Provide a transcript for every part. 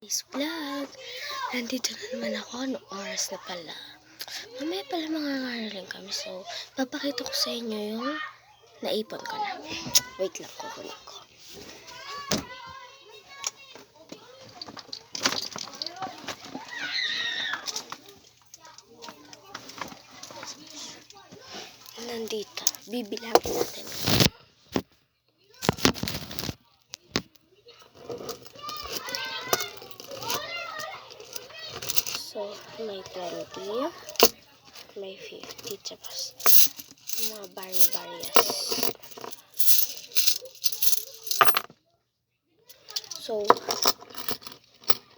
This vlog, nandito na naman ako. Anong oras na pala? Mamaya pala mga ngaraling kami. So, papakita ko sa inyo yung naipon ko na. Wait lang, kukunin ko. Nandito. Bibilangin natin. So, may 20, may 50, tapos mga bari-barias. So,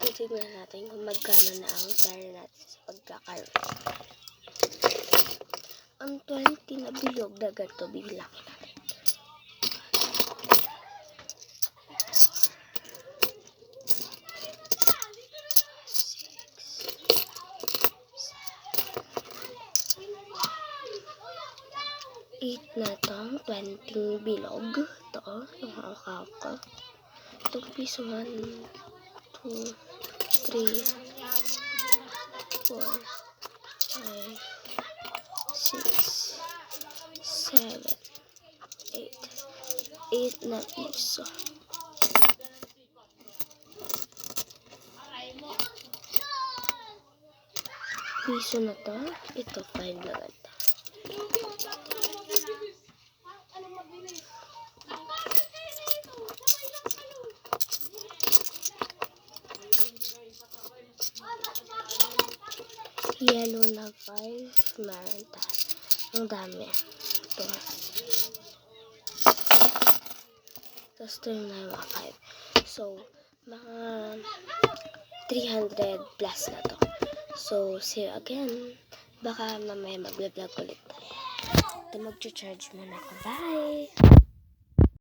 titignan natin kung magkano na ang pera natin sa pagkakaroon. Ang 20 na bilog na ganito, bibilangin natin. 8 na itong 20 bilog. Ito, yung hawak ko. Itong piso 1, 2, 3, 4, 5, 6, 7, 8. 8 na piso. Piso na to. Ito, 5 na ganda. Yellow na 5, meron tayo. Ang dami. Ito. Tapos ito yung mga 5. So, mga 300 plus na to. So, see you again. Baka mamaya mag-vlog ulit. Ito, mag-charge muna ako. Bye!